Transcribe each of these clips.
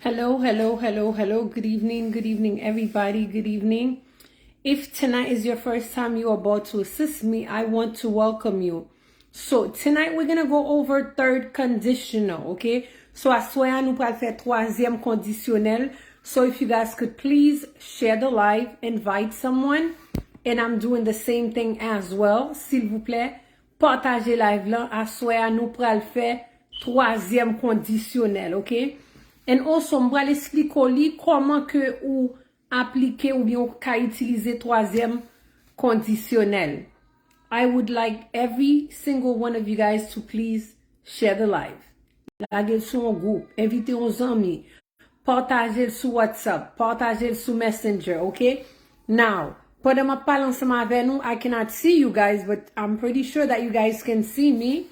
Hello, hello, hello, hello. Good evening, everybody. Good evening. If tonight is your first time you're about to assist me, I want to welcome you. So tonight we're gonna go over third conditional, okay? So à soir nous allons faire troisième conditionnel. So if you guys could please share the live, invite someone, and I'm doing the same thing as well. S'il vous plaît, partagez live là. À soir nous allons faire troisième conditionnel, okay? And also, je vais expliquer comment que ou appliquer ou bien ka utiliser troisième conditionnel. I would like every single one of you guys to please share the live. Lagez sur un groupe, invitez aux amis, partagez sur WhatsApp, partagez sur Messenger, okay? Now, pendant ma parle ensemble avec nous, I cannot see you guys, but I'm pretty sure that you guys can see me.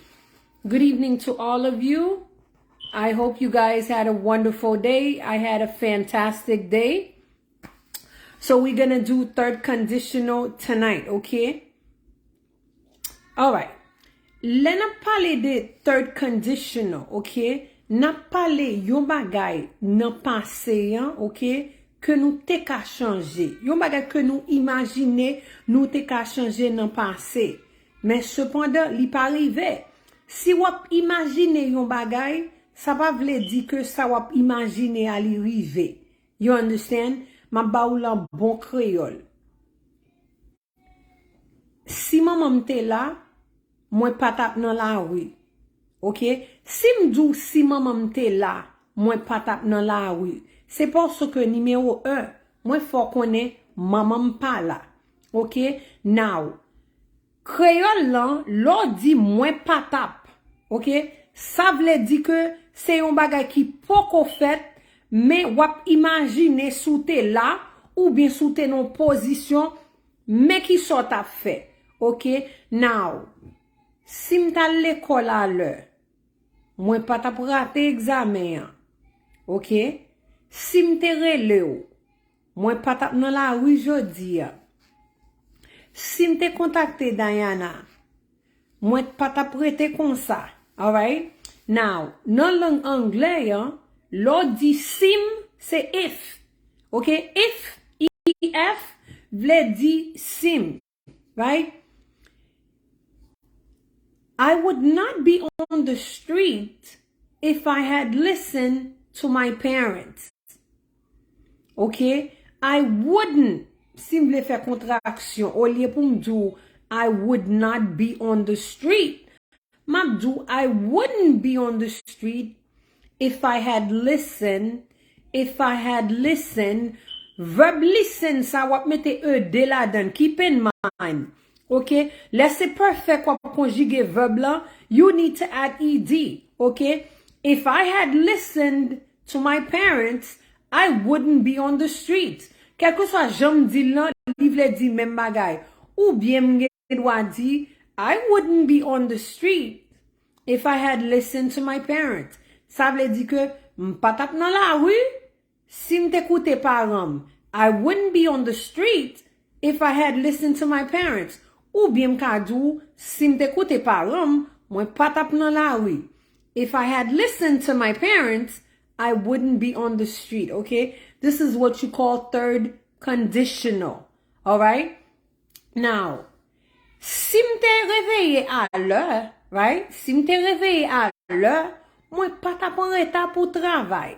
Good evening to all of you. I hope you guys had a wonderful day. I had a fantastic day. So we're going to do third conditional tonight, okay? All right. Let's parler de third conditional, okay? N'a parler yon bagay nan passé, okay? Que nous te ka changer. Yon bagay que nous imaginer nous te ka changer nan passé. Mais cependant, li pa rive. Si wap imagine yon bagay, ça va vle dire que ça wap imagine à li rive. You understand? Ma ba ou lan bon créole. Si maman m'te là, moi pas tap nan la rue. OK? Si m'dou si maman m'te là, moi pas tap nan la rue. C'est parce que numéro 1, moi faut connaître maman pas là. OK? Now, créole là, l'on dit moi pas tap. OK? Ça veut dire que c'est un bagay qui poko fait, mais wap imagine sous te là, ou bien sous te non position, mais qui sort à fait. OK? Now, si m'ta l'école à l'heure, moi pas ta rater examen. OK? Si m'te rele ou, moi pas ta dans la rue jodi. Si m'te contacté Diana, moi pas ta prêter comme ça. All right? Now, dans langue anglais, l'on dit sim, c'est if. Okay? If, if, vle dit sim. Right? I would not be on the street if I had listened to my parents. Okay? I wouldn't, si m'vle faire contraction, au lieu pour m'dou, I would not be on the street. Mabdou, I wouldn't be on the street if I had listened. Verb listen, ça wap mette de la dan. Keep in mind. Okay? Laissez perfect wap conjuguer verb là. You need to add ed. Okay? If I had listened to my parents, I wouldn't be on the street. Quel que soit j'aime di là, li vle di même bagay. Ou bien m'ge doit di, I wouldn't be on the street if I had listened to my parents. Ça veut dire que m'pa tap nan la rue si m'tekoute parents. I wouldn't be on the street if I had listened to my parents. Ou bien m'kadou si m'tekoute parents, moi pa tap nan la rue. If I had listened to my parents, I wouldn't be on the street, okay? This is what you call third conditional. All right? Now, si m'te réveillé à l'heure, right? Si m'te réveillé à l'heure, moi pas t'apprendre état pour travail.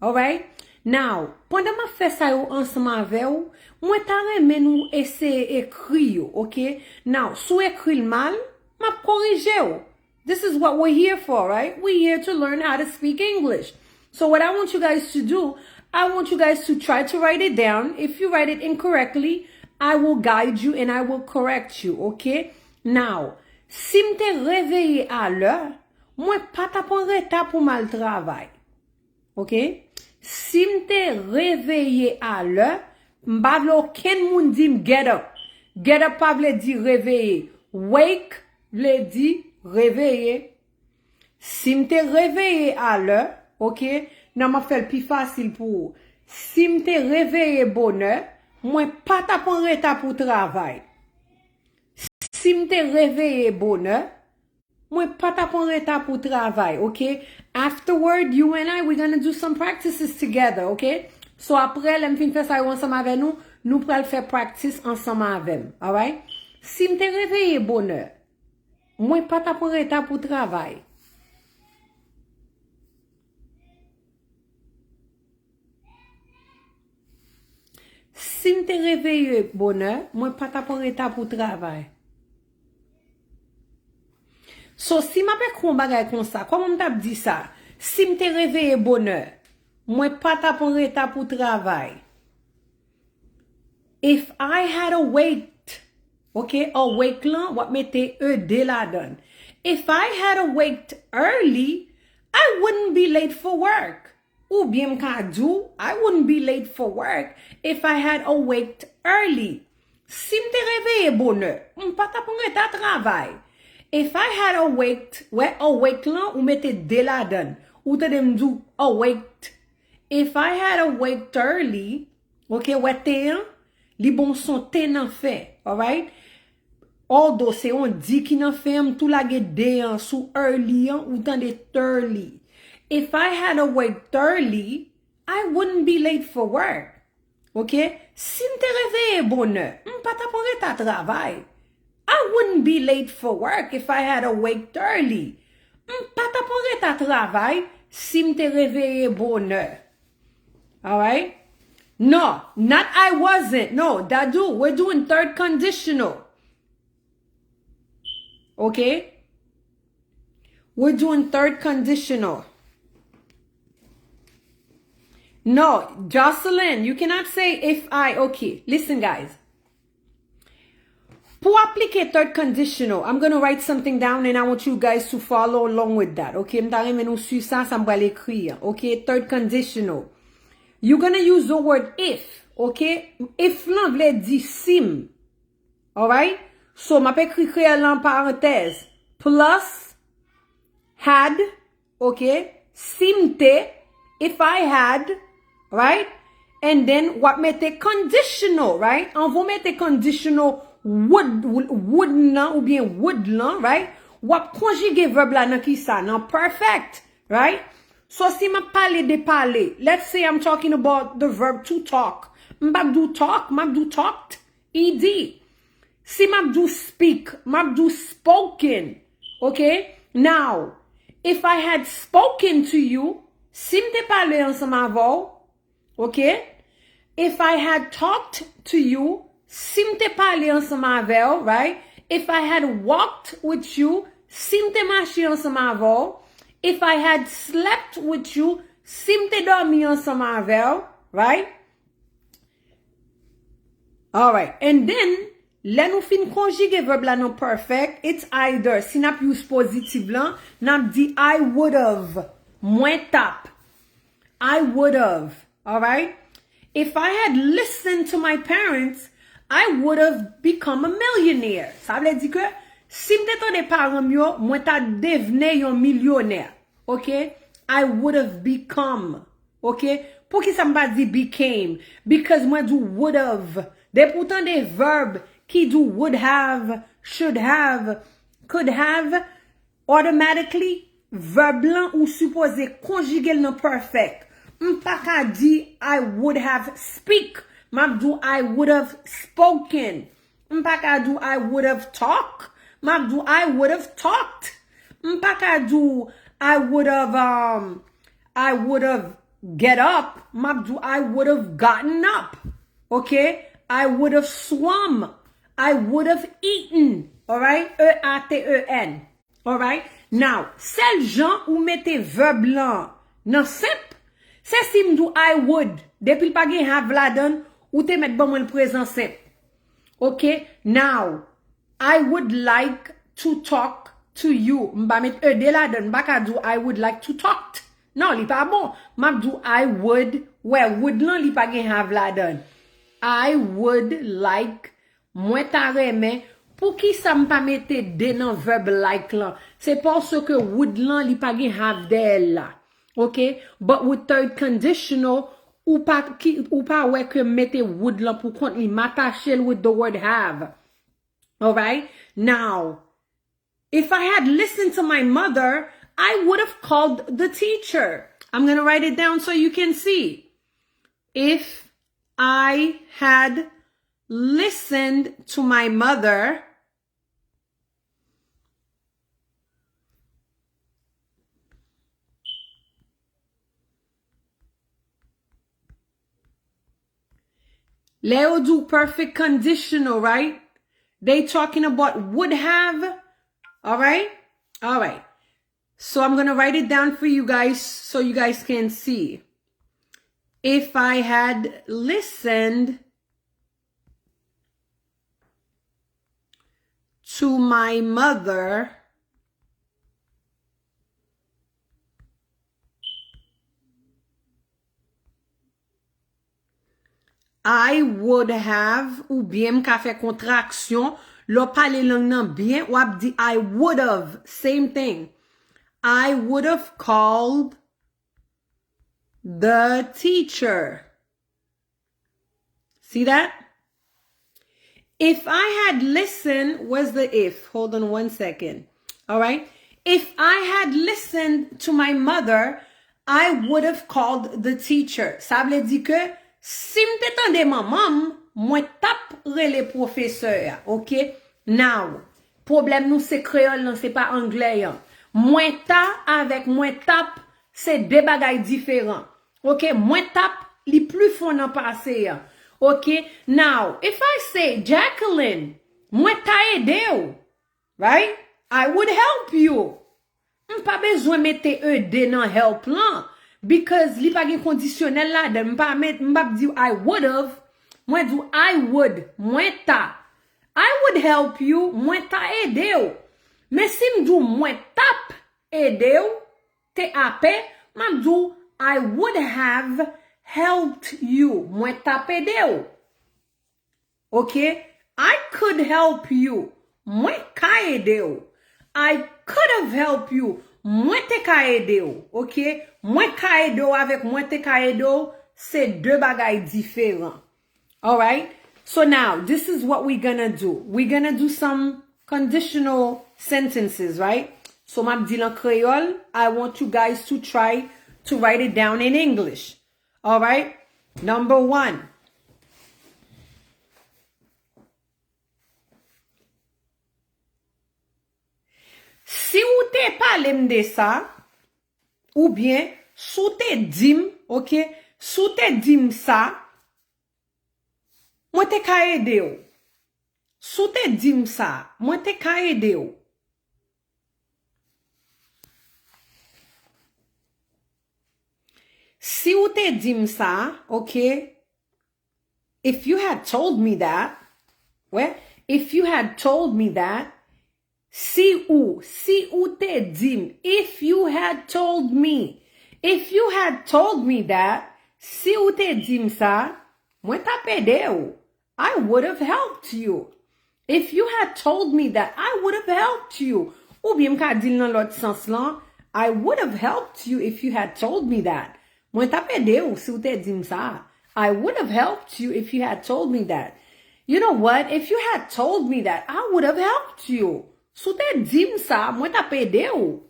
All right? Now, pendant ma fait ça ensemble avec vous, moi t'a remen nous essayer écrire, okay? Now, sous écrit mal, m'a corriger ou. This is what we're here for, right? We're here to learn how to speak English. So what I want you guys to do, I want you guys to try to write it down. If you write it incorrectly, I will guide you and I will correct you, okay? Now, si m'te réveillé à l'heure, moi pas t'apprendre retard pour mal travail. Okay? Si m'te réveillé à l'heure, m'bavle aucun moun di get up. Get up pas vle di réveiller. Wake vle di réveiller. Si m'te réveillé à l'heure, okay? Nan m'a fait le plus facile pour. Si m'te réveillé bonheur, moi pas t'apprendre retard pour travail. Si m'te réveillé bonheur, Mwen pa ta pon reta pou travay, okay? Afterward, you and I, we're gonna do some practices together, okay? So apre, lem fin fè sa yo ansama ave nou pral fè practice ansama avem, alright? Si mte reveye bonheur, mwen pa ta pon reta pou travay. Si mte reveye bonheur, mwen pa ta pon reta pou travay. So, si ma pe kon bagay kon sa, kwa mwen tap di sa? Si mte reveye bonheur, mwen pa ta pon reta pou travay. If I had a wait, okay, a wait lan, wap mette de la dan. If I had a wait early, I wouldn't be late for work. Ou bien mka do, I wouldn't be late for work if I had a wait early. Si mte reveye bonheur, mwen pa ta pon reta travay. If I had a wait lan, ou mette de la dan. Ou te dem do a wait. If I had a wait early, okay, wete an, li bon son te nan fe, alright? Although se on di ki nan fe, m tou la ge de an sou early an, ou tan de early. If I had a wait early, I wouldn't be late for work. Okay? Si m te reveye bonheur, m pa ta pon reta travay. I wouldn't be late for work if I had a wake early. Pa ta pon reta travay si mte reveye bonheur. Alright? No, not I wasn't. No, Dadu, we're doing third conditional. Okay? We're doing third conditional. No, Jocelyn, you cannot say if I. Okay, listen guys. Pour appliquer third conditional, I'm going to write something down and I want you guys to follow along with that. Okay, m'ta reme nou su sa, sa m'ba l'écrire. Okay, third conditional. You're going to use the word if. Okay, if lan vle di sim. Alright? So, ma pe écrire lan parenthèse. Plus, had, okay, simte, if I had, right? And then, what mette conditional, right? On vous mette conditional would nan ou bien would lan, right? Wap conjugue verb la nan ki sa, nan perfect, right? So si ma pale de pale, let's say I'm talking about the verb to talk. Mbap do talk, map do talked, ed. Si map do speak, map do spoken, okay? Now, if I had spoken to you, si mte pale ansama avò, okay? If I had talked to you, simte pale ansama avèl, right? If I had walked with you, simte marche ansama avèl. If I had slept with you, simte dormi ansama avèl, right? Alright, and then, lè nou fin conjugue verb la non perfect, it's either, si nap use positive lan, nap di I would've, mwen tap. I would've, alright? If I had listened to my parents, I would have become a millionaire. Ça veut dire que si m'te ton de parents yo, mwen ta devene yon millionnaire. Okay? I would have become. Okay? Pour ki sa mba di became? Because mwen do would have. De pourtant des verbes qui do would have, should have, could have, automatically, verb lan ou supposé conjuguer non perfect. M'pa ka di I would have speak. Map do I would have spoken. Mpaka do I would have talked. Map do I would have talked. Mpaka do I would have get up. Map do I would have gotten up. Okay? I would have swum. I would have eaten. Alright? E-A-T-E-N. Alright? Now, sel jan ou mette verb lan nan sep, se sim do I would. Depuis l pa gen have la dan, ou te met bon mwen présent simple. Okay? Now, I would like to talk to you. Mba met de la dan. Baka do I would like to talk. Non, li pa bon. Map do I would. Well, would lan li pa gen have la dan. I would like. Mwen ta reme. Pou ki sa mpa mette de nan verb like lan. Se parce que would lan li pa gen have de la. Okay? But with third conditional, ou pa wè ke mette would lan pou kont li matache with the word have. Alright? Now, If I had listened to my mother, I would have called the teacher. I'm going to write it down so you can see. If I had listened to my mother, Leo do perfect conditional, right? They talking about would have. All right? All right. So I'm going to write it down for you guys so you guys can see. If I had listened to my mother, I would have, ou bien m'ka fait contraction, l'on parle langue nan bien, ou ap di I would have, same thing. I would have called the teacher. See that? If I had listened, where's the if? Hold on one second. All right. If I had listened to my mother, I would have called the teacher. Ça veut dire que si m'te tande maman, moi tap rele professeur. OK? Now, problème nous c'est créole, non c'est pas anglais. Moi ta avec moi tap, c'est deux bagailles différents. OK? Moi tap, li plus fond nan passé. Okay, now, if I say, Jacqueline, moi ta aidé ou, right? I would help you. M'pa besoin mette aidé nan help lan, because li pa gen conditionnel la, de m'pa di I would have, moi di I would, moi ta. I would help you, moi ta aidé ou. Mais si m'dou moi tap aidé ou, te apé, m'dou I would have helped you. Moi tap aidé ou. Okay? I could help you. Moi ka aidé ou. I could have helped you. Moi te ka aidé ou. Okay? Moi ka aidé ou avec moi te ka aidé ou, c'est deux bagailles différents. All right? So now, this is what we're gonna do. We're gonna do some conditional sentences, right? So m'abdi lan Creole, I want you guys to try to write it down in English. All right? Number 1. Si ou te parlem de ça, ou bien, sou te dim, ok? Sou te dim ça, moi te ka aide ou. Sou te dim ça, moi te ka aide ou. Si ou te dim ça, okay? If you had told me that, well, if you had told me that, si ou te dim, if you had told me that, si ou te dim ça, moi ta pede ou. I would have helped you. If you had told me that, I would have helped you. Ou bien m'ka dil nan l'autre sens lan, I would have helped you if you had told me that. Moi ta pede ou si ou te dim ça. I would have helped you if you had told me that. You know what? If you had told me that, I would have helped you. Sou te dim ça, moi ta pede ou.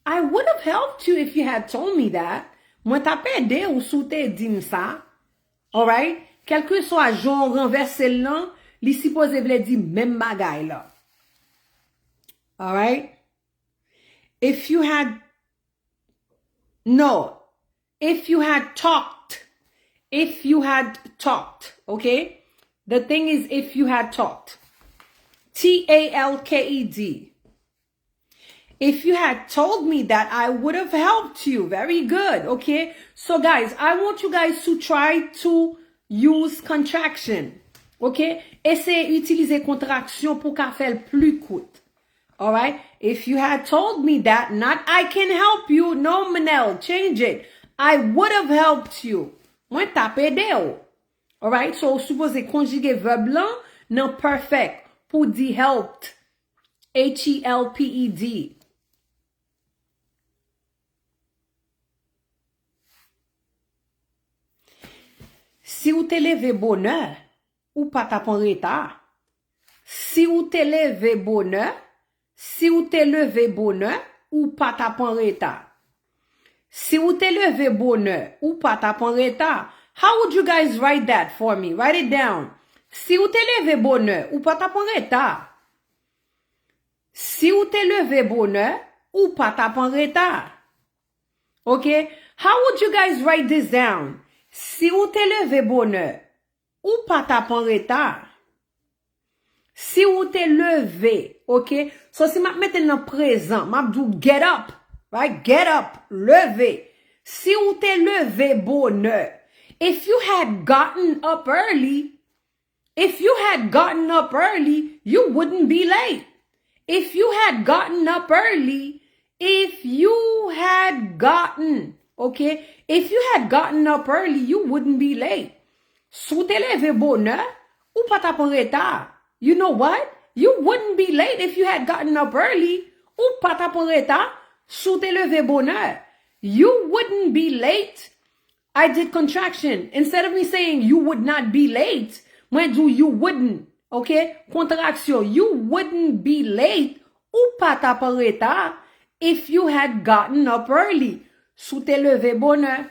I would have helped you if you had told me that. Moi ta pede ou sou te dim ça. Alright? Quel que soit jon renverse lan, li suppose vle di même bagay la. Alright? If you had talked, okay? The thing is, if you had talked. Talked. If you had told me that, I would have helped you. Very good, okay? So guys, I want you guys to try to use contraction, okay? Essayez utiliser contraction pour ka fel plus court. Alright? If you had told me that, not I can help you. No, Manel, change it. I would have helped you. Mwen ta pede ou. Alright? So, suppose conjuguer verb lan nan perfect pour di helped. H-E-L-P-E-D. Si ou te leve bonheur, ou pa ta pon retard. Si ou te leve bonheur, si ou te levé bonheur, ou pas ta pan retard. Si ou te levé bonheur, ou pas ta pan retard. How would you guys write that for me? Write it down. Si ou te levé bonheur, ou pas ta pan retard. Si ou te levé bonheur, ou pas ta pan retard. Okay? How would you guys write this down? Si ou te levé bonheur, ou pas ta pan retard. Si ou te levé, okay? So si m'a mette dans présent, m'a dou get up, right? Get up, levé. Si ou te levé bonheur. If you had gotten up early, you wouldn't be late. If you had gotten up early, you wouldn't be late. Sou te levé bonheur, ou pas ta pan retard. You know what? You wouldn't be late if you had gotten up early. Ou pas ta pan retard, sou te levé bonheur. You wouldn't be late. I did contraction. Instead of me saying you would not be late, moi do you wouldn't. Okay? Contraction. You wouldn't be late. Ou pas ta pan retard if you had gotten up early. Sou te levé bonheur.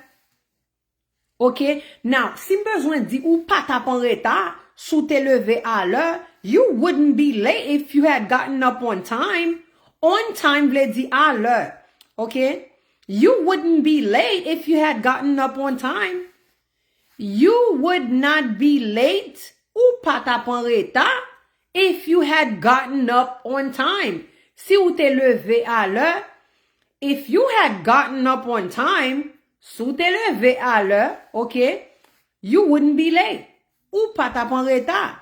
Okay? Now, si besoin di ou pas ta pan retard, sou te levé à l'heure, you wouldn't be late if you had gotten up on time. On time vle di à l'heure. Okay? You wouldn't be late if you had gotten up on time. You would not be late ou pas ta pan retard if you had gotten up on time. Si ou te levé à l'heure, if you had gotten up on time, sou te levé à l'heure, okay, you wouldn't be late. Ou pas ta pan retard.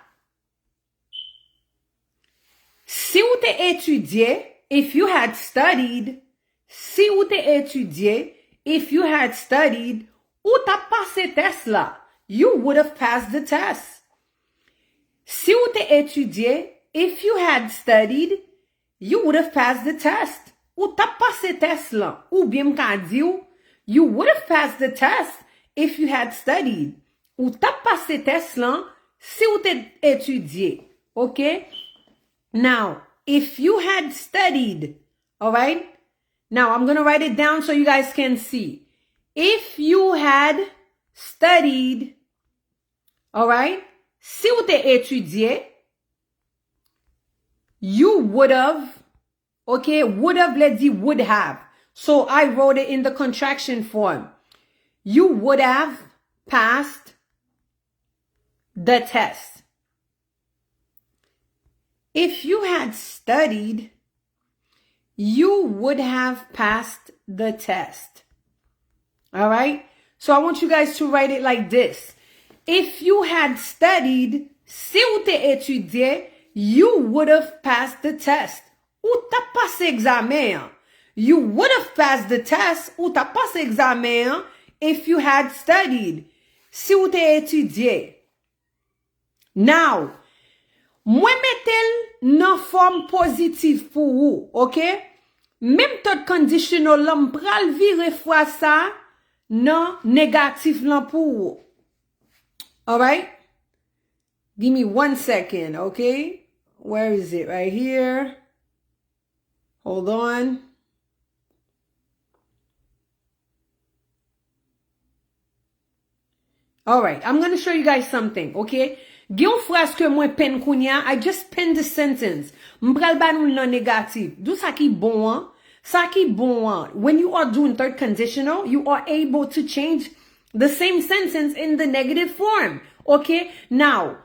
Si ou te étudié, if you had studied, si ou te étudié, if you had studied, ou ta passé test là, you would have passed the test. Si ou te étudié, if you had studied, you would have passed the test. Ou ta passé test là, ou bien m'ka di ou, you would have passed the test if you had studied. Ou ta passé test là, si ou te étudié. Okay? Now, if you had studied, all right? Now, I'm going to write it down so you guys can see. If you had studied, all right? Si ou te étudié, you would have, okay? Would have, let's see, would have. So I wrote it in the contraction form. You would have passed the test. If you had studied, you would have passed the test. All right? So I want you guys to write it like this. If you had studied, si ou te étudié, you would have passed the test. Ou ta passé examen. You would have passed the test ou ta passé examen if you had studied. Si ou te étudié. Now, moi metel nan forme positive pour ou, okay? Même tot conditional l'homme pral vire fois ça nan négatif lan pour ou. All right? Give me 1 second, okay? Where is it? Right here. Hold on. All right, I'm going to show you guys something, okay? Gyon phrase que moi pen kounya, I just pen the sentence. M'pral ba nou nan negatif. Do sa ki bon an. Sa ki bon an. When you are doing third conditional, you are able to change the same sentence in the negative form, okay? Now,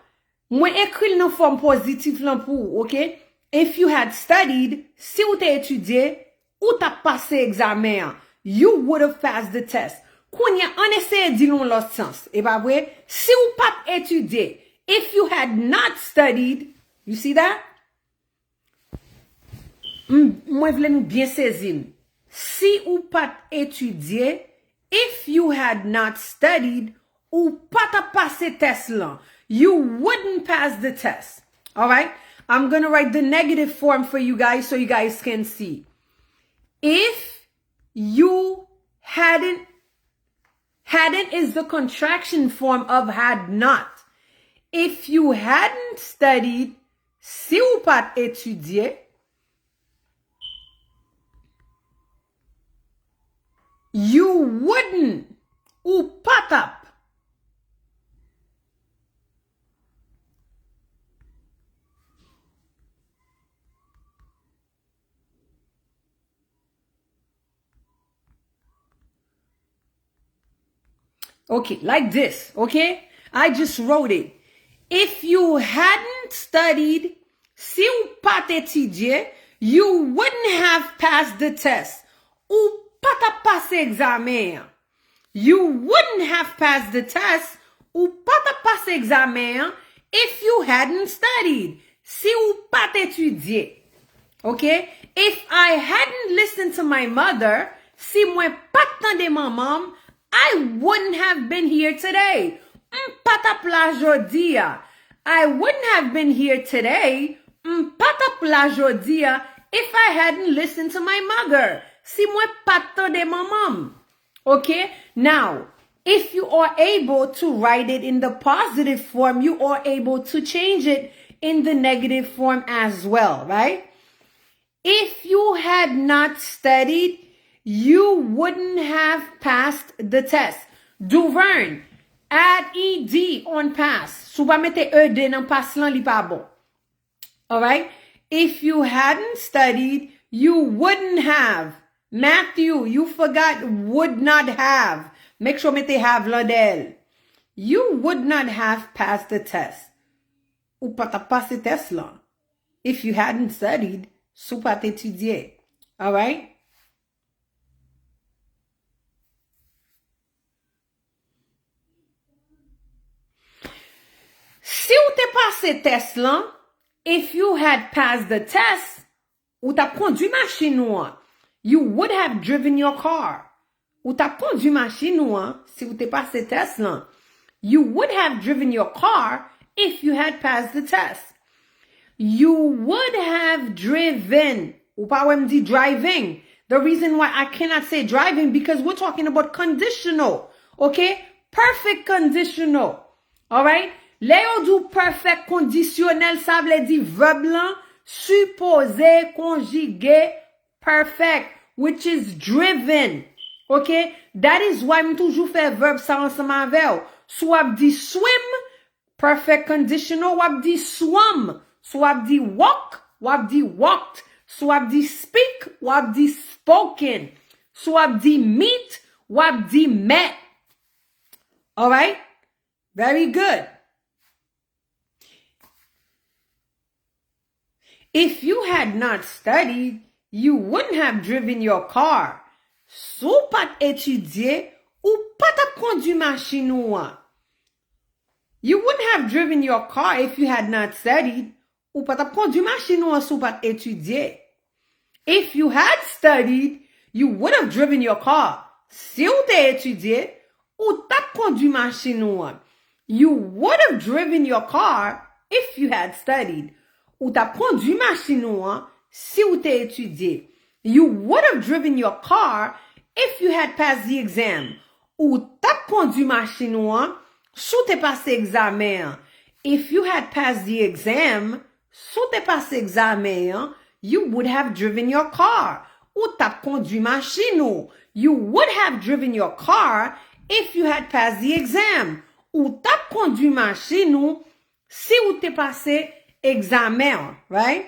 mwen ekri nan form positif lan pou, okay? If you had studied, si ou te étudié, ou ta passé examen, you would have passed the test. Kounya, an essaye di lon l'autre sens. E ba vwe? Si ou pat étudié, if you had not studied, you see that? Mwen vle nou bien sezin. Si ou pat étudié, if you had not studied, ou pat a passé test lan, you wouldn't pass the test. All right? I'm going to write the negative form for you guys so you guys can see. If you hadn't is the contraction form of had not. If you hadn't studied, si ou pat étudié, You wouldn't. Ou patap. Okay, like this, okay? I just wrote it. If you hadn't studied, si ou pat étudié, you wouldn't have passed the test. Ou pat ap passe examen. You wouldn't have passed the test. Ou pat ap passe examen if you hadn't studied. Si ou pat étudié. Okay? If I hadn't listened to my mother, si mwen pat tande maman, I wouldn't have been here today. Patap la jodia. I wouldn't have been here today. Patap la jodia if I hadn't listened to my mother. Si mwen pat tande maman. Okay? Now, if you are able to write it in the positive form, you are able to change it in the negative form as well, right? If you had not studied, you wouldn't have passed the test. Duvern, add ed on pass. Sou pa mette ed nan pass lan li pa bon. Alright? If you hadn't studied, you wouldn't have. Matthew, you forgot would not have. Make sure mette have la del. You would not have passed the test. Ou pa ta passe test la. If you hadn't studied, sou pa t'étudier. Alright? Si ou te passe test lan, if you had passed the test, ou ta conduit machine ou an, you would have driven your car. Ou ta conduit machine ou an, si ou te passe test lan, you would have driven your car if you had passed the test. You would have driven. Ou pa wè m'di driving. The reason why I cannot say driving because we're talking about conditional. Okay? Perfect conditional. Alright? Le yo do perfect conditionnel, sa vle di verb lan, supposé, conjugué, perfect, which is driven. Okay? That is why m toujou fè verb sa anseman vel. So wap di swim, perfect conditional, wap di swam. So wap di walk, wap di walked. So wap di speak, wap di spoken. So wap di meet, wap di met. Alright? Very good. If you had not studied, you wouldn't have driven your car. Sou pat étudier, ou pat ap conduit machine ou an. You wouldn't have driven your car if you had not studied. Ou pat ap conduit machine ou an sou pat étudier. If you had studied, you would have driven your car. Si ou te étudier, ou tap conduit machine ou an. You would have driven your car if you had studied. Ou tap conduit machine ou an, si ou te étudier. You would have driven your car if you had passed the exam. Ou tap conduit machine ou an, sou te passe examen. If you had passed the exam, sou te passe examen, you would have driven your car. Ou tap conduit machine ou. You would have driven your car if you had passed the exam. Ou tap conduit machine ou, si ou te passe examen, right?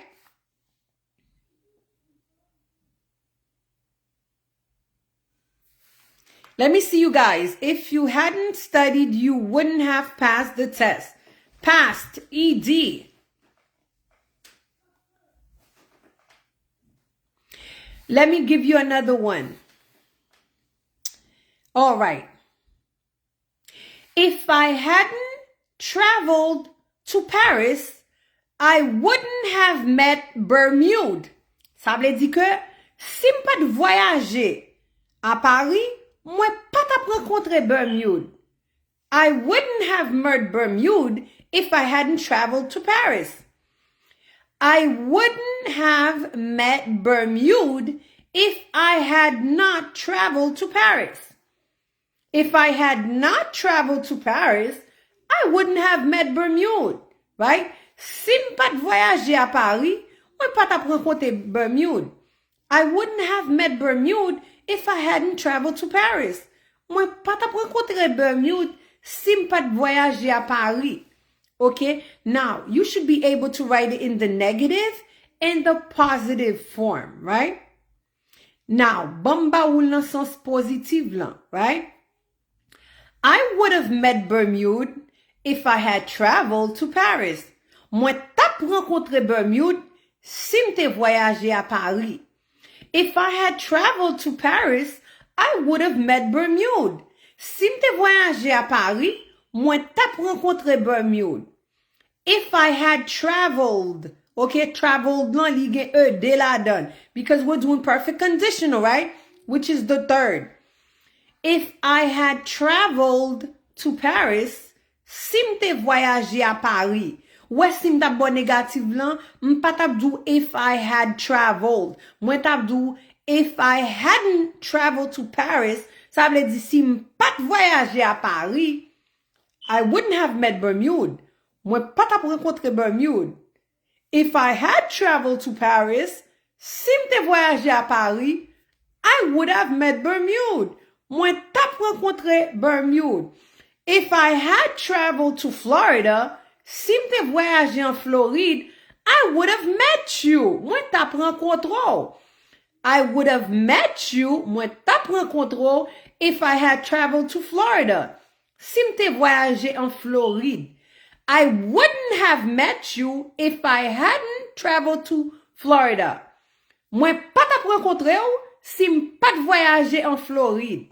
Let me see you guys. If you hadn't studied, you wouldn't have passed the test. Passed, ed. Let me give you another one. All right. If I hadn't traveled to Paris, I wouldn't have met Bermude. Ça veut dire que si m pas de voyager à Paris, moi pas tap rencontrer Bermude. I wouldn't have met Bermude if I hadn't traveled to Paris. I wouldn't have met Bermude if I had not traveled to Paris. If I had not traveled to Paris, I wouldn't have met Bermude, right? Si m pas de voyager à Paris, moi pas tap rencontrer Bermude. I wouldn't have met Bermude if I hadn't traveled to Paris. Moi, pas tap rencontré Bermude si m'pas voyager à Paris. Okay? Now, you should be able to write it in the negative and the positive form, right? Now, bamba ou nan sens positif lan, right? I would have met Bermude if I had traveled to Paris. Moi tap rencontré Bermude si m'te voyagé à Paris. If I had traveled to Paris, I would have met Bermude. Si m'te voyagé à Paris, moi tap rencontré Bermude. If I had traveled, okay, traveled lan li gen e de la dan, because we're doing perfect conditional, right? Which is the third. If I had traveled to Paris, si m'te voyagé à Paris. Ou si m'ta bon négatif lan, m'pa tap dou if I had traveled. Mwen tap dou if I hadn't traveled to Paris, ça veut dire si m'pat voyagé à Paris, I wouldn't have met Bermude. Mwen pat ap rencontre Bermude. If I had traveled to Paris, si m'te voyagé à Paris, I would have met Bermude. Mwen tap rencontre Bermude. If I had traveled to Florida, si m'te voyagé en Floride, I would have met you. Mwen tap rencontre. I would have met you, mwen tap rencontre, if I had traveled to Florida. Si m'te voyagé en Floride, I wouldn't have met you if I hadn't traveled to Florida. Mwen pat ap rencontre ou si m'pat voyagé en Floride.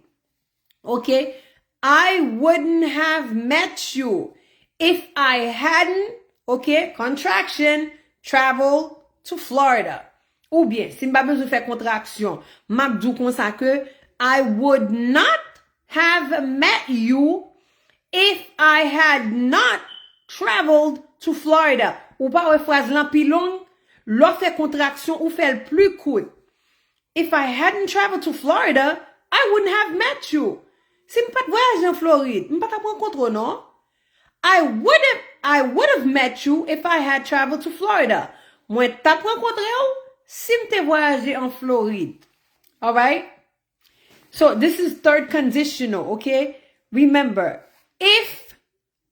Okay? I wouldn't have met you if I hadn't, okay, contraction, traveled to Florida. Ou bien, si m'pa bezou fè contraction, m'abdou kon sa ke, I would not have met you if I had not traveled to Florida. Ou pa wè phrase lan pi long, lò fè contraction ou fè l plus court. If I hadn't traveled to Florida, I wouldn't have met you. Si m'pat voyage en Floride, m'pat ap rencontre non? I would have met you if I had traveled to Florida. Mwen tap rencontre ou si m'te voyage en Floride. All right? So this is third conditional, okay? Remember, if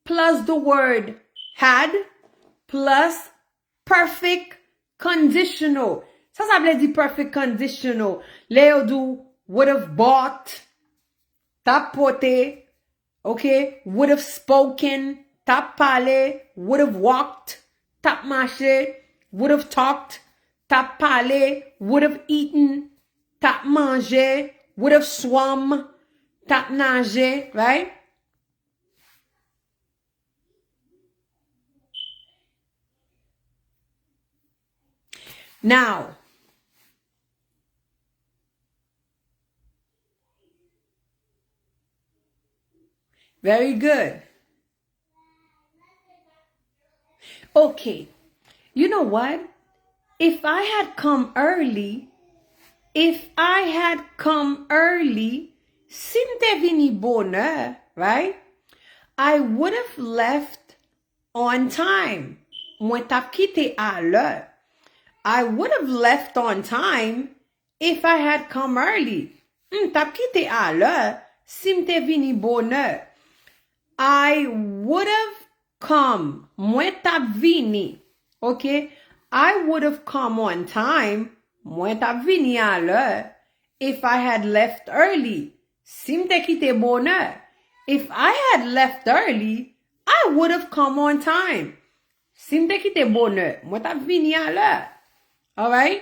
plus the word had plus perfect conditional. Ça vle di perfect conditional. Le yo do would have bought, tap pote, okay? Would have spoken, tap pale, would have walked, tap marché, would have talked, tap pale, would have eaten, tap mangé, would have swum, tap nagé, right? Now, very good. Okay, you know what? If I had come early, si m'te vini bonheur, right? I would have left on time. Mwen tap kite à l'heure. I would have left on time if I had come early. Tap kite à l'heure si m'te vini bonheur. I would have come. Mwen tap vini. Okay? I would have come on time. Mwen tap vini à l'heure if I had left early. Si m'te kite bonheur. If I had left early, I would have come on time. Si m'te kite bonheur, mwen tap vini à l'heure. All right?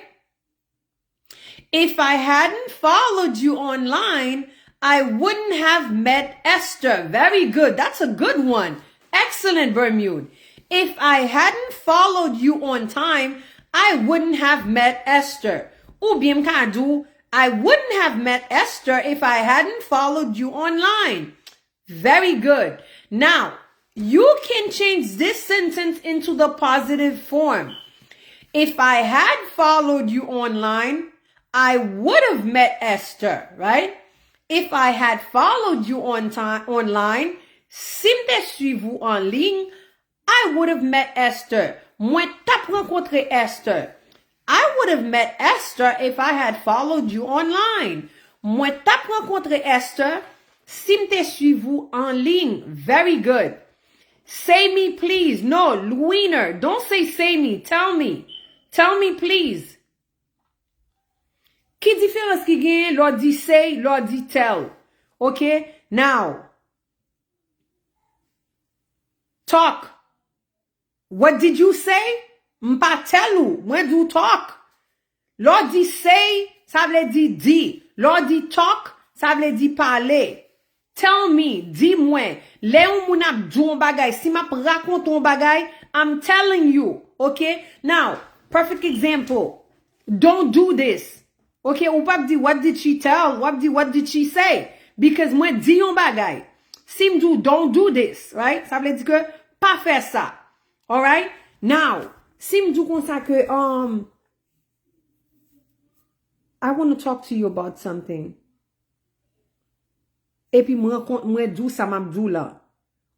If I hadn't followed you online, I wouldn't have met Esther. Very good. That's a good one. Excellent, Bermude. If I hadn't followed you on time, I wouldn't have met Esther. Ou bien m'kadou, I wouldn't have met Esther if I hadn't followed you online. Very good. Now, you can change this sentence into the positive form. If I had followed you online, I would have met Esther, right? If I had followed you online, si m'te suivi en ligne, I would have met Esther. Mwen tap rencontre Esther. I would have met Esther if I had followed you online. Moi tap rencontré Esther, si m'te suivou en ligne, very good. Say me please. No, Wiener, don't say me. Tell me. Tell me please. Ki différence ki gen, lor di say, lor di tell. Okay? Now, talk. What did you say? M'pa tell ou, mwen do talk. Lor di say, ça vle di. Lor di talk, ça vle di parler. Tell me, dis-moi, le ou moun ap dou un bagay, si map raconte un bagay, I'm telling you, okay? Now, perfect example, don't do this, okay? Ou pap di, what did she tell? What did she say? Because mwen di un bagay, si m'dou, don't do this, right? Ça vle di que, pa fè ça, alright? Now, si m'dou kon sa ke, I want to talk to you about something. Et puis mwen dou sa mabdou la.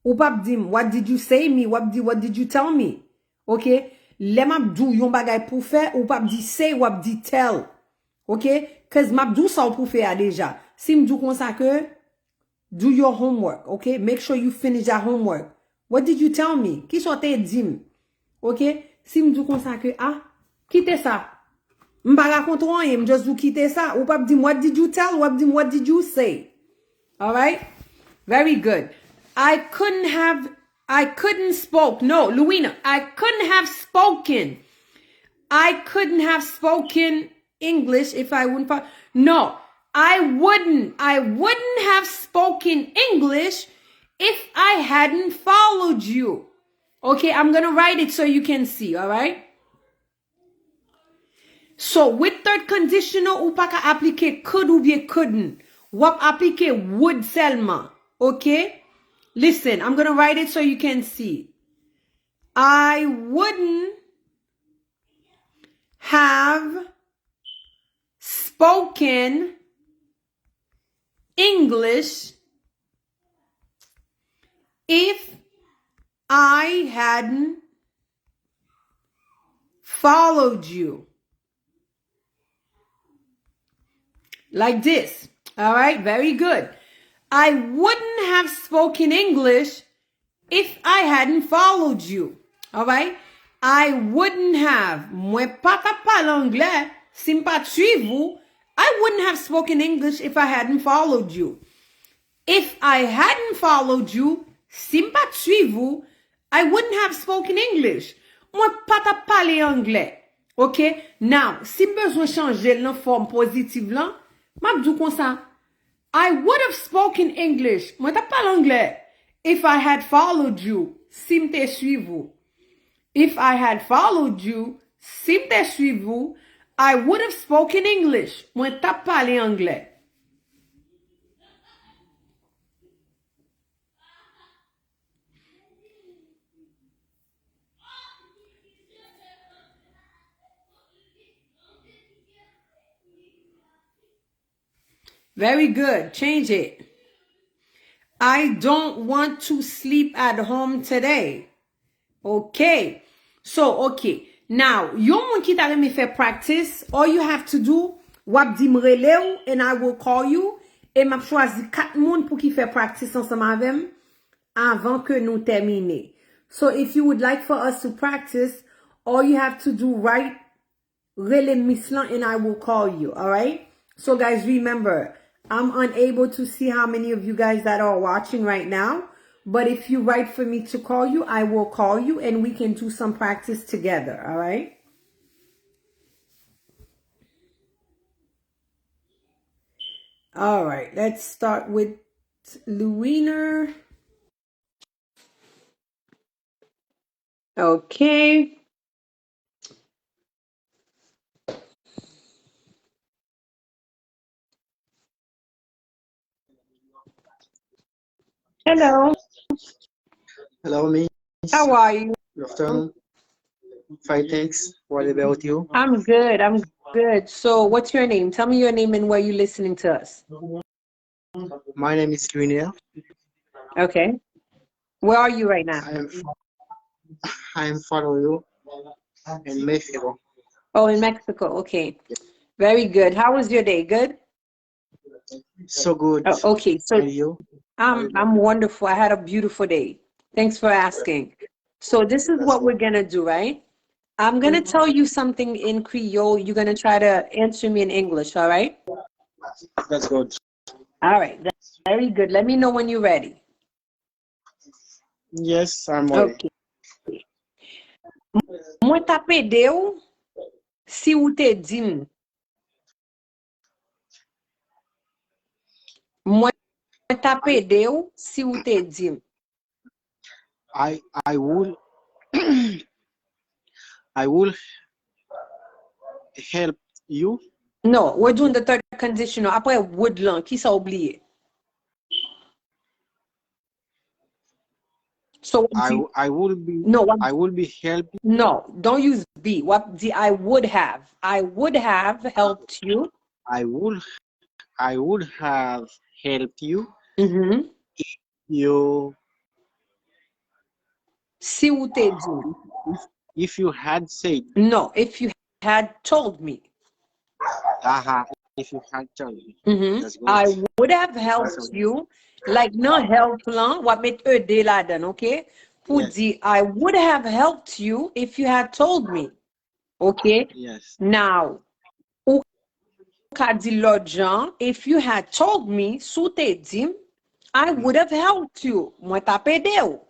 Ou pap dim, what did you say me? What did you tell me? Okay? Le mabdou yon bagay pou fè, ou pap di say, wap di tell. Okay? Cause mabdou sa ou pou fè a deja. Si mdou kon sa ke, do your homework. Okay? Make sure you finish your homework. What did you tell me? Ki sote dim? Okay? Si mdou kon sa ke, kite sa. Mpa rakonte ron, just do kite sa. Ou pap dim, what did you tell? Wap dim, what did you say? All right? Very good. I couldn't spoke. No, Luina, I couldn't have spoken. I couldn't have spoken English if I wouldn't. No, I wouldn't have spoken English if I hadn't followed you. Okay, I'm going to write it so you can see, all right? So, with third conditional, ou pa ka applique could ou bien couldn't. Wap applique would seulement. Okay? Listen, I'm going to write it so you can see. I wouldn't have spoken English if I hadn't followed you. Like this. All right, very good. I wouldn't have spoken English if I hadn't followed you. All right? I wouldn't have. Mwen pa ka pale anglais, si m'pa suivou, I wouldn't have spoken English if I hadn't followed you. If I hadn't followed you, si m'pa suivou, I wouldn't have spoken English. Mwen pa ta pale anglais. Okay? Now, si m'besoin changer nan forme positive lan, m'abdou kon sa. I would have spoken English. Mwen ta pale anglais. If I had followed you, si m'te suivou. If I had followed you, si m'te suivou, I would have spoken English. Mwen ta pale anglais. Very good. Change it. I don't want to sleep at home today. Okay. So, okay. Now, yon moun ki ta reme fè practice, all you have to do, wap di mrele ou, and I will call you, et map chwazi 4 moun pou ki fè practice ansama avem, avant que nou termine. So, if you would like for us to practice, all you have to do, write rele mislan, and I will call you. Alright? So, guys, remember, I'm unable to see how many of you guys that are watching right now. But if you write for me to call you, I will call you and we can do some practice together. All right? All right. Let's start with Luina. Okay. Hello. Hello, Miss. How are you? Good afternoon. Fine, thanks. What about you? I'm good. I'm good. So, what's your name? Tell me your name and where you're listening to us. My name is Luina. Okay. Where are you right now? I am following you in Mexico. Oh, in Mexico. Okay. Very good. How was your day? Good? So good. Okay, so And you? I'm wonderful. I had a beautiful day. Thanks for asking. So this is That's what we're good. gonna do, right? I'm gonna tell you something in Creole. You're gonna try to answer me in English, all right? That's good. All right, very good. Let me know when you're ready. Yes, I'm ready. Okay. Mwen tape de ou si ou te dim. Mwen tape de ou si ou te dim. I will I will help you. No, we're doing the third conditional. Apre would lan, ki sa oubliye. So what do you, I will be no, what, I will be helping. no, don't use be. What the I would have. I would have helped you. I would I would have helped you. Mm-hmm. You Si ou te dim. if you had said. No, if you had told me. Aha, if you had told me. Mm-hmm. That's good. I would have That's helped good. you. Like non help lan, what met de la dan, okay? Pour Yes. di, I would have helped you if you had told me. Okay? Yes. Now, ou ka di lot jan, if you had told me, sou te dim, I would have helped you. Mwen tape de ou.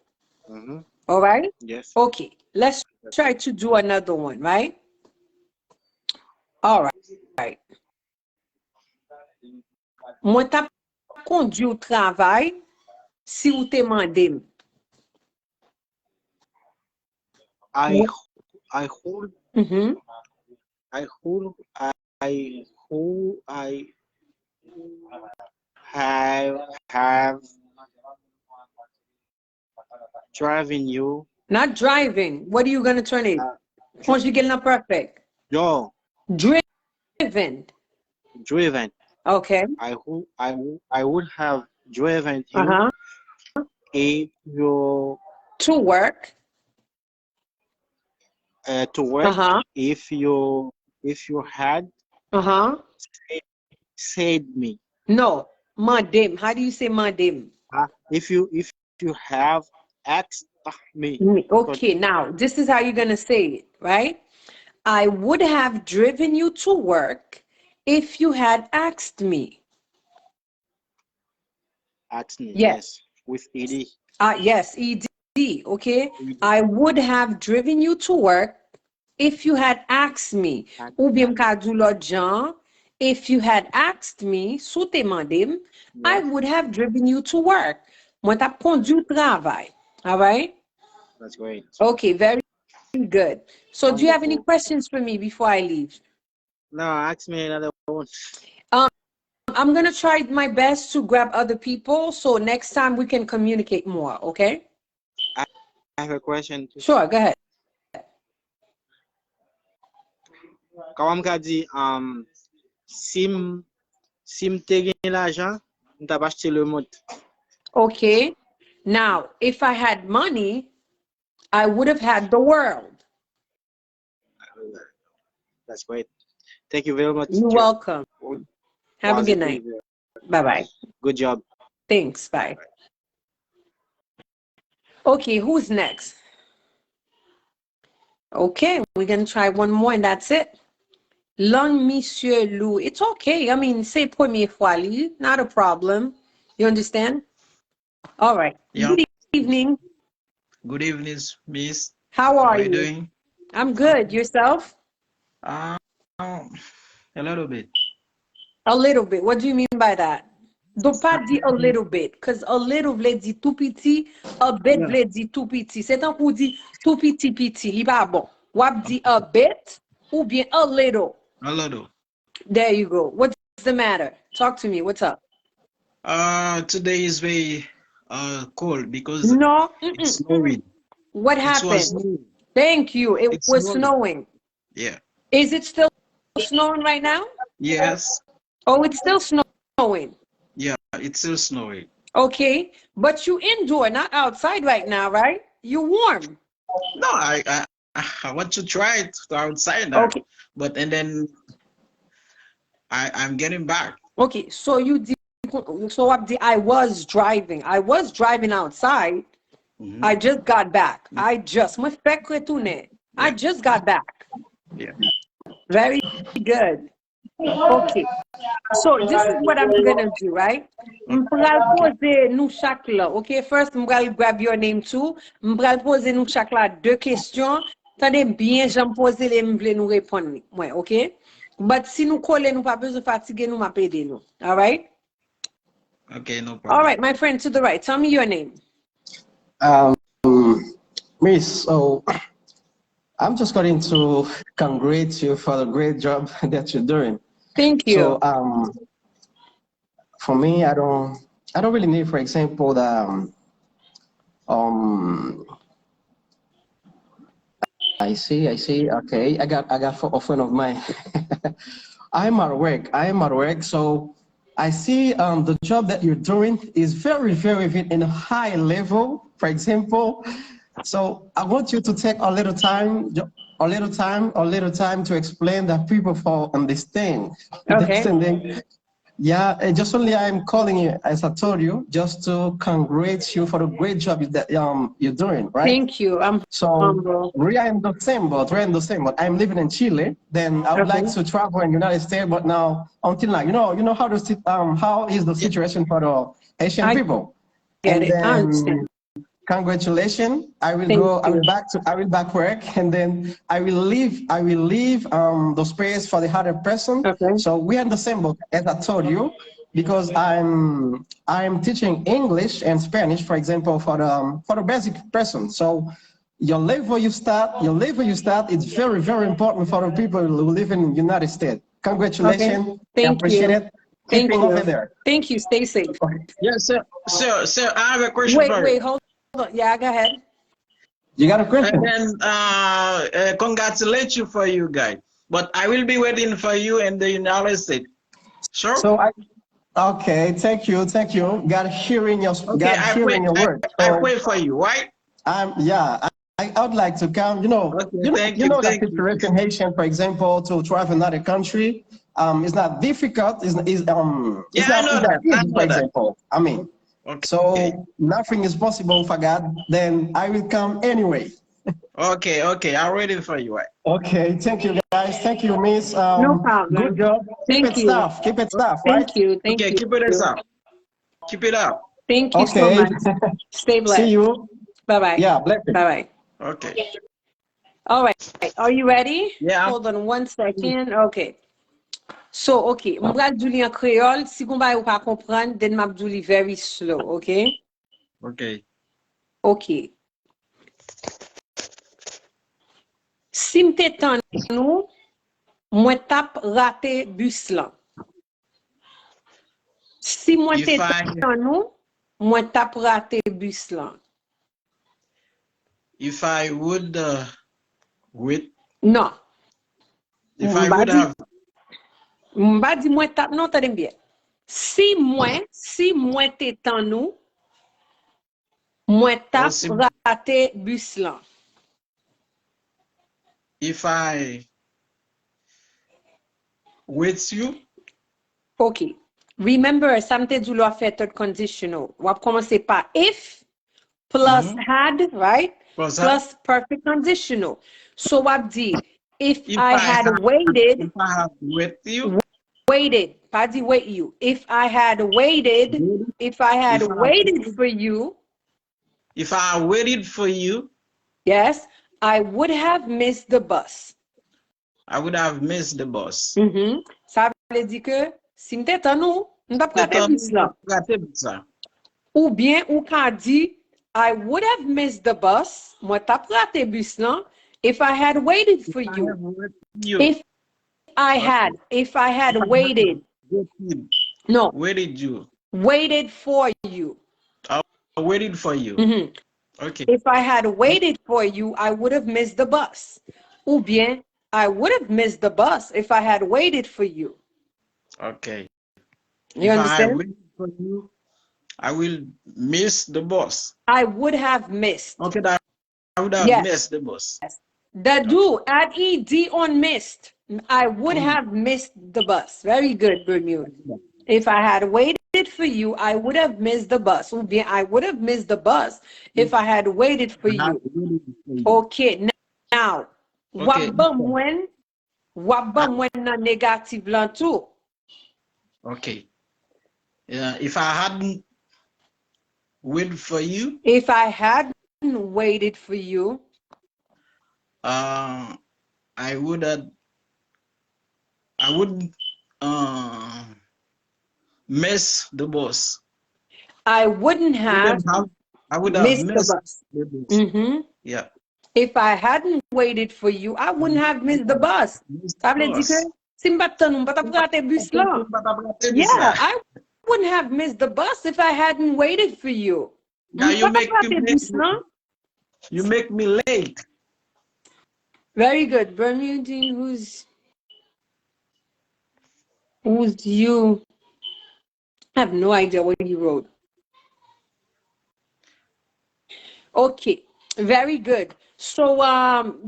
Mm-hmm. All right? Yes. Okay, let's try to do another one, right? All right. Mwen tap kondi ou travay si ou te mandem. I I hold Mm-hmm. I hold I who I have driven you. Not driving. What are you going to turn it? Uh, Conjugal not perfect. yo Driven. driven. Okay. I would have driven you Uh-huh. if you To work. to work Uh-huh. if you had Uh-huh. said me. No. Mandem. How do you say mandem? If you have asked me. But Okay, now this is how you're going to say it, right? I would have driven you to work if you had asked me. asked me, Yes. yes, with ed. Yes, ED. Okay. I would have driven you to work if you had asked me. Ou bien ka dou lot jan, if you had asked me, sou te mandem, I Yes, would have driven you to work. Mwen tap kondi ou travay. All right? that's great. Okay, very good. So do you have any Wonderful. questions for me before I leave? No, ask me another one. I'm going to try my best to grab other people so next time we can communicate more, okay? I have a question. Sure, go ahead. Kawam ka di, sim te gen l'ajan, nta pa achete le mot. Okay. Now, if I had money, I would have had the world. That's great. Thank you very much, You're teacher. welcome. Have a Was a good night. pleasure. Bye-bye. Good job. Thanks. Bye. Okay, who's next? Okay, we're going to try one more and that's it. Long Monsieur Lou. It's okay. I mean, say première fois, li, not a problem. You understand? All right. Yeah. Good evening. Good evening, Miss. How How are are you you? doing? I'm good. Yourself? Um, a little bit. A little bit. What do you mean by that? Don't pas dire a little bit, because a little vle di tout petit, a bit Yeah. vle di tout petit. C'est tant qu'on dit tout petit petit, li pas bon. Wap di a bit ou bien a little. A little. There you go. What's the matter? Talk to me. What's up? Today is very cold because No. it's snowing. What It was happened? snowing. Thank you. It It's was snowing. snowing. Yeah. Is it still snowing right now? Yes. Oh, it's still snowing. Yeah, it's still snowing. Okay. But you indoor, not outside right now, right? You warm. No, I want to try it outside now, Okay. but and then I'm getting back. Okay, so I was driving. I was driving outside. Mhm. I just got back. I just Yeah. just got back. Yeah. Very good. Okay. So this is what I'm gonna do, right? M'pral Okay. pose nou chak la. Okay, first m'pral grab your name too. M'pral pose nou chak la deux questions. Tande bien, j'en pose les m'vle nou répondre. Ouais, okay? But si nou kole nou pa besoin fatigue nou m'a pede nou. All right? Okay, no All problem. right, my friend to the right. Tell me your name. Um, Miss, so I'm just going to congratulate you for the great job that you're doing. Thank So you. for me, I don't really need, for example, the um I see. Okay, I got a friend of mine. I'm at work. So I see the job that you're doing is very in a high level. For example, so I want you to take a little time, to explain that people for understand, Okay. understanding. Yeah, just only I'm calling you, as I told you, just to congratulate you for the great job that you're doing, right? Thank you. I'm So humble. we're in the same boat. I'm living in Chile. Then I would Okay. like to travel in United States, but now until now, you know how is the Yeah. situation for the Asian I people? get And it. I then understand. congratulations. Thank I will you. back work, and then I will leave the space for the other person. Okay. So we're in the same boat, as I told you, because I'm teaching English and Spanish, for example, for the basic person. So your level you start, it's very important for the people who live in the United States. Okay. Congratulations. I Thank appreciate you. it. Thank Keeping over you. there. Thank you. Stay safe. Yes, sir, I have a question for you. Wait, hold on. Yeah, go ahead. You got a And question? then congratulate you for you guys. But I will be waiting for you in the United States. Sure. So okay, thank you. God hearing Okay, your word. I So pray for you, right? yeah, I would like to come. Okay, thank You you, know that thank you. situation Haitian, for example, to travel another country. It's not difficult. Yeah, I It's know not that. I easy. For know that. example, I mean, Okay, so nothing is possible for God. Then I will come anyway. okay, I'm ready for you, right? Okay, thank you guys. Thank you, Miss. No Good problem. job. Thank you. Keep it stuff, right? Thank you. Thank Okay, you. keep it up. Keep it up. Thank you so Okay. much. Stay See blessed. you. Bye bye. Yeah, blessing. Bye bye. Okay. All right. Are you ready? Yeah. Hold on 1 second. Okay. So, okay. M'bral djou en créole. Si kon ba ou pa comprendre, then m'a djou very slow. Okay? Okay. Okay. Si m'te tan nou, mwen tap rate bus lan. Si mwen te If I tan nou, mwen tap rate bus lan. would wait, Non. if I Mba would have, di mwen tap, non, tade bien. Si mwen te tan nou, mwen tap possible, rate bus lan. if I with you, Ok. Remember, sa mte djou lo a fe third conditional. Wap komanse pa if plus had, right? plus Plus perfect conditional. So wap di, if if I had if I have with you, waited, pa di wait you. If I had waited if for you, if I waited for you, yes, I would have missed the bus. I would have missed the bus. Ça veut dire que si m'te tan nou, m'ta prate Então, bus la. ça. Ou bien, ou ka di, I would have missed the bus, mwen ta prate bus lan, if I had waited for I you. have with you. If I had waited, no, Waited you. waited for you. I waited for you. Mhm. Okay. If I had waited for you, I would have missed the bus. Ou bien, I would have missed the bus if I had waited for you. Okay. You if understand? I wait for you, I will miss the bus. I would have missed. Okay, that I would have Yes. missed the bus. The do, add ed on missed. I would have missed the bus. Very good, Bermude. If I had waited for you, I would have missed the bus. Ou bien, I would have missed the bus if I had waited for you. Okay, now, Okay. wap ban mwen nan negative lan tou. Okay. Yeah, if I hadn't waited for you, If I hadn't waited for you, I wouldn't miss the bus. I wouldn't have I would have missed the missed bus. the bus. Mhm. Yeah. If I hadn't waited for you, I wouldn't have missed the bus. Ça veut dire que si m'bat tan nou, m'bat prate bus lan. Yeah, I wouldn't have missed the bus if I hadn't waited for you. Now you make me late. Very good. Bermudine, who's you? I have no idea what you wrote. Okay, very good. So,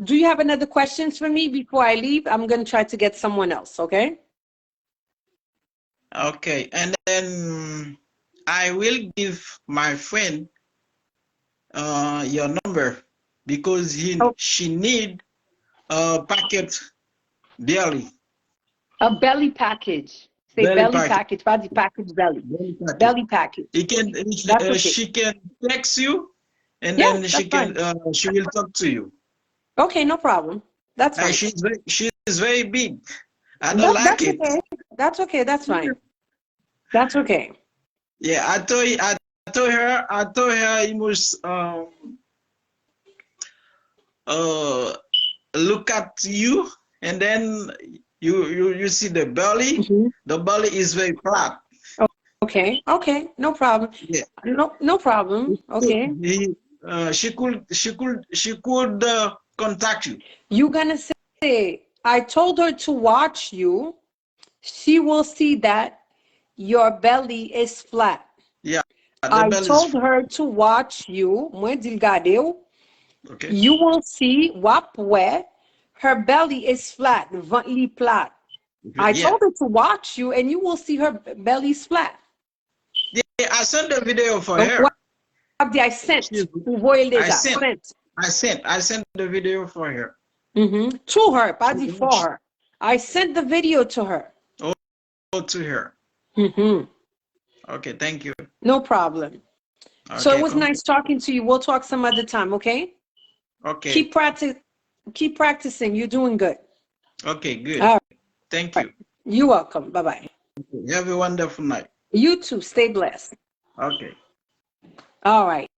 do you have another questions for me before I leave? I'm going to try to get someone else, okay? Okay, and then I will give my friend your number because she need a packet belly. A belly package. Say belly package. Pas the package belly. Belly package. She can text you, and then she will talk to you. Okay, no problem. That's fine. She's very big. I don't like it. Okay. That's okay. That's fine. That's okay. Yeah, I told her you must look at you, and then you see the belly. Mm-hmm. The belly is very flat. Okay. No problem. Yeah. No problem. Okay. She could contact you. You're gonna say, I told her to watch you. She will see that your belly is flat. Yeah. I told her to watch you. Okay. You will see where her belly is flat. Ventre plat. I told her to watch you, and you will see her belly's flat. Yeah, I sent the video for her. I sent. I sent the video for her. Mm-hmm. To her, pas for her. I sent the video to her. Oh, to her. Mm-hmm. Okay, thank you. No problem. Okay, so it was nice talking to you. We'll talk some other time, okay? Okay. Keep practicing. You're doing good. Okay, good. All right. Thank you. You're welcome. Bye-bye. You have a wonderful night. You too. Stay blessed. Okay. All right.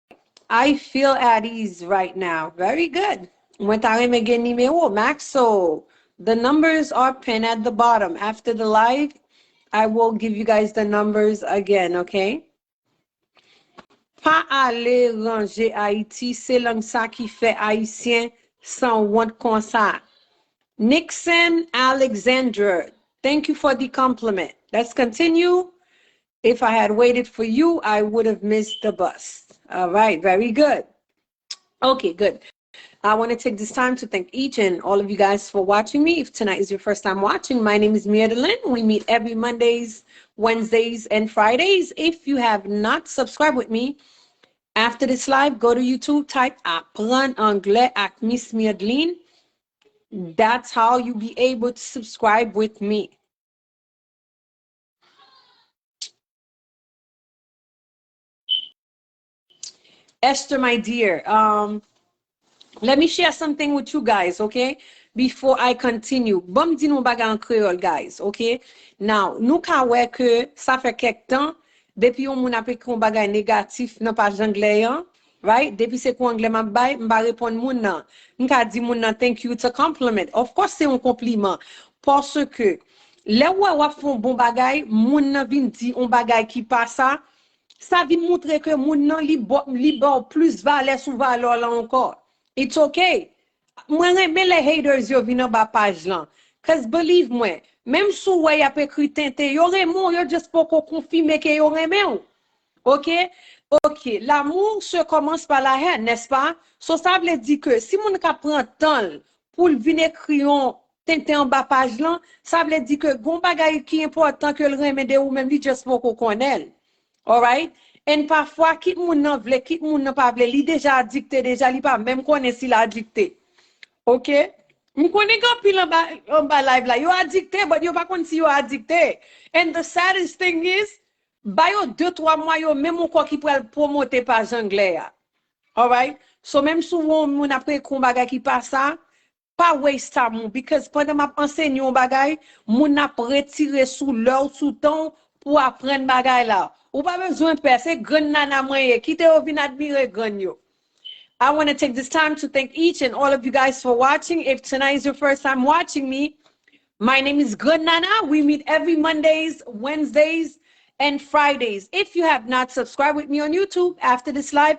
I feel at ease right now. Very good. Max, so the numbers are pinned at the bottom. After the live, I will give you guys the numbers again, okay? Pa ale ranger Haïti, c'est lang sa qui fait haïtien sans want kon sa. Nixon Alexander, thank you for the compliment. Let's continue. If I had waited for you, I would have missed the bus. All right, very good. Okay, good. I want to take this time to thank each and all of you guys for watching me. If tonight is your first time watching, my name is Mia Delin. We meet every Mondays, Wednesdays, and Fridays. If you have not subscribed with me, after this live, go to YouTube, type Apprendre Anglais avec Miss Mia Delin. That's how you'll be able to subscribe with me. Esther, my dear, let me share something with you guys, okay? Before I continue. Bon di nou baga en créole, guys, okay? Now, nou ka wè ke sa fè kek tan, depi yon moun apè kon bagay negatif nan page anglais yan, right? Depi se kon anglais mabay, mba repon moun nan. Nka di moun nan, thank you, it's a compliment. Of course, c'est un compliment. Parce que, le wè wap fon bon bagay, moun nan vin di on bagay ki pa sa, ça vient montrer que moun nan li bon plus valeur sous valeur là encore. It's okay. Moi mais les haters yo vinn ba page là. Cause believe moi, même sou wè y a écrit tente, yo remon yo just pour confirmer que yo remon. OK? OK, l'amour se commence par la haine, n'est-ce pas? So ça veut dire que si moun ka prend temps pour venir écrire tente en bas page là, ça veut dire que gon bagay qui important que le remède ou même li just pour qu'on connaît. Alright? Et parfois, qui moun nan vle, qui moun nan pa vle, li déjà addicté, déjà li pa même connaît si la addicté. OK? M connais gan pile en bas live là, yo addicté, but yo pa kon si yo addicté. And the saddest thing is, ba yo 2-3 mois yo même encore qui pour promoter page anglais. Alright? So même souvent moun après kon bagay qui passe ça, pas waste time because pendant m'a enseigné un bagay, moun ap retirer sous l'heure sous temps pour apprendre bagay là. Ou pas besoin faire c'est grand nana moyen qui te vinn admirer grand yo. I want to take this time to thank each and all of you guys for watching. If tonight is your first time watching me, my name is Good Nana. We meet every Mondays, Wednesdays, and Fridays. If you have not subscribed with me on YouTube after this live,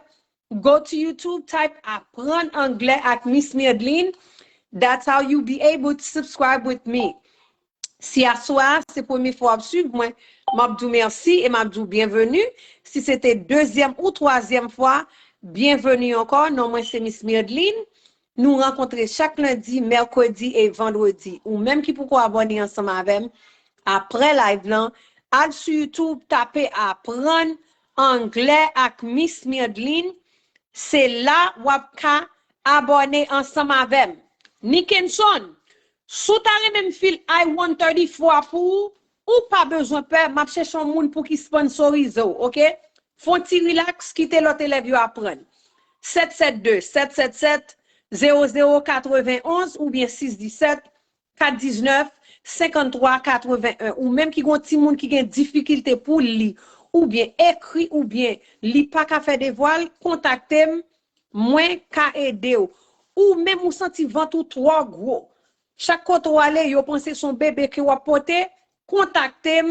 go to YouTube, type Apprendre Anglais avec Miss Miedeline. That's how you'll be able to subscribe with me. Si à soir, c'est la première fois que suivre moi, m'abdou merci et m'abdou bienvenue. Si c'était deuxième ou troisième fois, bienvenue encore. Non, moi c'est Miss Miedeline. Nous rencontrons chaque lundi, mercredi et vendredi. Ou même qui pourquoi abonner ensemble avec après live là, allez sur YouTube, tapez Apprendre Anglais avec Miss Miedeline. C'est là où vous abonner ensemble avec Nickenson. Sous ta même fil I-134 pour ou pas besoin de faire, m'a chercher un monde pour qui sponsorise, OK? Font-ti relax, quitter l'autre élève yo apprendre. 772-777-0091 ou bien 617-419-5381 ou même qui gon ti moun qui gen difficulté pour lire ou bien écrit ou bien li pas ka faire des voiles, contactez moi ka aider ou même ou senti ventre ou trop gros. Chaque côté où aller, yo pense son bébé qui wa porter, contactez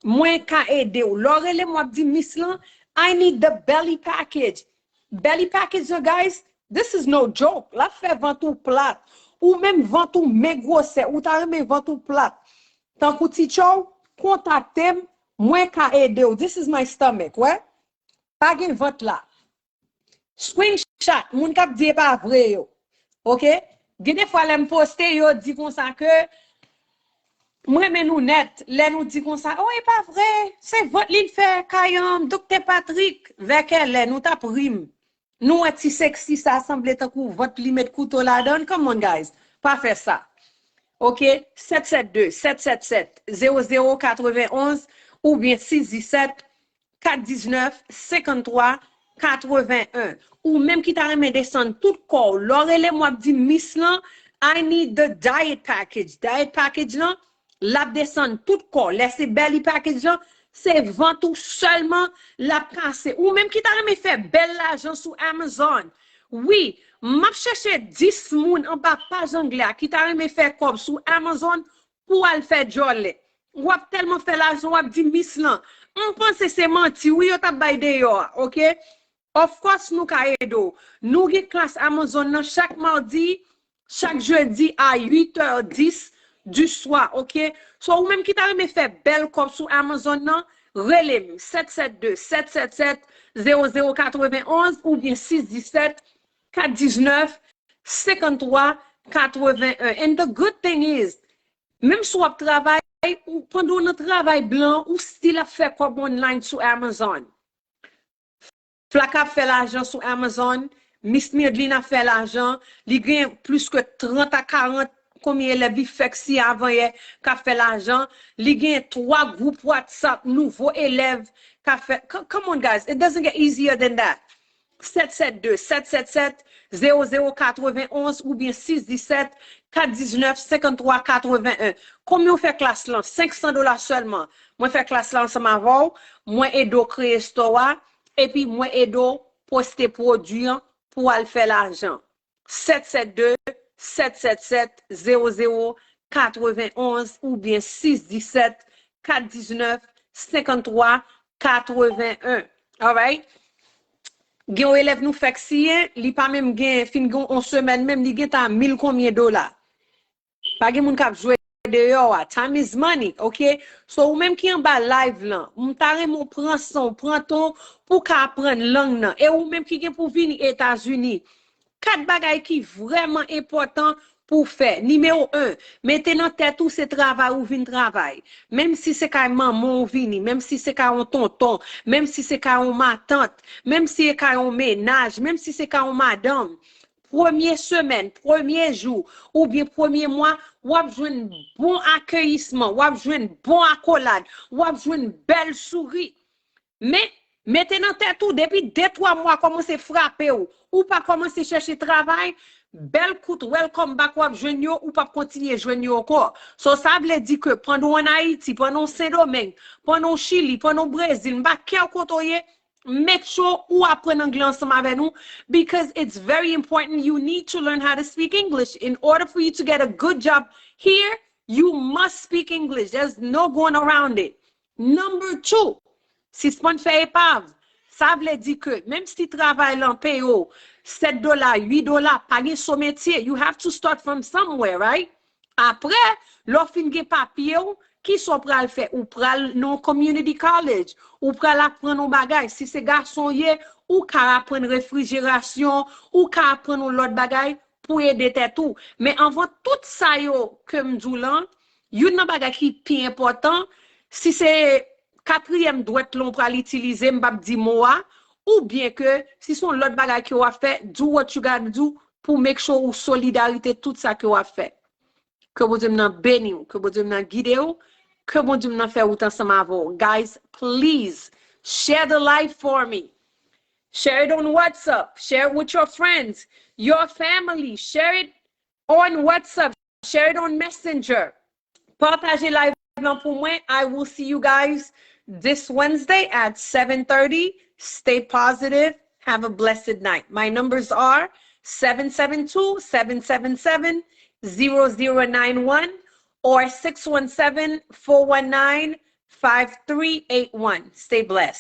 moi ka aider ou. Lorele moi dit Miss lan, I need the belly package. Belly package, you guys, this is no joke. La fait ventre plat ou même ventre mais grosse ou ta remen ventre plat. Tant que ti chou, contactez moi ka aider ou. This is my stomach, ouais? Pas gen ventre là. Screenshot, moun kap di pas vrai yo. OK? Gede fois l'aime poster yo dit comme ça que moi mais nous net, les nous dit comme ça, oh pas vrai, c'est votre ligne fait Kayam, docteur Patrick, avec elle nous t'a prime. Nous est sexy ça semble tant que votre limite couteau la donne, come on guys, pas faire ça. OK, 772-777-0091 ou bien 617-419-5381 ou même qui t'a remis descendre tout corps, l'orele moi dit Miss lan, I need the diet package. Diet package là, la descendre tout corps, laisser belly package là, c'est ventre seulement la casser ou même qui t'a remis fait belle l'argent sur Amazon. Oui, m'a cherché 10 moun en bas page anglais qui t'a remis fait comme sur Amazon pour aller faire jolly. Ou a tellement fait l'argent, ou a dit Miss lan. On pense que c'est menti, oui, yo t'a bay de yo, OK? Of course, nous ka edo. Nous avons classe Amazon chaque mardi, chaque jeudi à 8h10 du soir, OK? So, ou même qui t'a remis fait belle comme sur Amazon, relève 772-777-0091 ou bien 617-419-5381. And the good thing is, même si on travaille, ou pendant notre travail blanc, ou style a fait comme online sur Amazon. Flaka fait l'argent sur Amazon, Miss Miedeline a fait l'argent, il gagne plus que 30 à 40 combien élèves fait si avant hier qu'a fait l'argent, il gagne 3 groupes WhatsApp nouveaux élèves qu'a fait. Come on guys, it doesn't get easier than that. 772-777-0091 ou bien 617-419-5381. Combien on fait classe là? $500 seulement. Moi fait classe là ensemble avant, moi aido créer store et puis moi aido poster produit pour aller faire l'argent. 772-777-0091 ou bien 617-419-5381. All right? Gen élève nous fait si li pas même gen fin gon en semaine même li gen ta 1000 combien dollars. Pas gen moun k'ap jouer dehors, time is money, OK? So ou même qui en bas live là, m'tare mon prend son, prend ton pour qu'apprendre langue nan et ou même qui gen pour venir États-Unis. 4 bagages qui vraiment important pour faire. Numéro 1, mettez dans tête tout ce travail ou vin travail. Même si c'est quand maman ou vini, même si c'est quand on tonton, même si c'est quand ma tante, même si c'est quand on ménage, même si c'est quand on madame. Première semaine, premier jour, ou bien premier mois, ou ap jwenn bon accueillissement, ou ap jwenn bon accolade, ou ap jwenn belle souris. Mais, mettez dans tête tout, depuis 2-3 mois, commencez à frapper ou pas commencer à chercher travail, belle coute, welcome back, ou ap jwenn yo, ou pas continuer jwenn yo encore. So, ça veut dire que pendant en Haïti, pendant Saint-Domingue, pendant Chili, pendant Brésil, m'ba kel kotoye, make sure ou apprenne anglais ensemble avec nous because it's very important. You need to learn how to speak English. In order for you to get a good job here, you must speak English. There's no going around it. Number 2, si ce qu'on fait épave, ça veut dire que même si tu travailles en PO, $7, $8, pas de son métier, you have to start from somewhere, right? Après, l'offre gen papier qui sont pral faire ou pral non community college ou pral apprendre nos bagages si c'est garçon yé ou ka apprendre réfrigération ou ka apprendre l'autre bagage pour aider tête tout mais avant tout ça yo que m'dou lan yon nan bagage qui plus important si c'est quatrième droite l'on pral utiliser m'bap di moa ou bien que si son l'autre bagage qui ou a fait do what you gotta do pour make sure ou solidarité tout ça que ou a fait. Que bon Dieu m'en béni, que bon Dieu m'en guide, que bon Dieu m'en fait autant ensemble avec vous. Guys, please share the live for me. Share it on WhatsApp. Share it with your friends, your family. Share it on WhatsApp. Share it on Messenger. Partagez live pour moi. I will see you guys this Wednesday at 7:30. Stay positive. Have a blessed night. My numbers are 772-777-0091 or 617-419-5381. Stay blessed.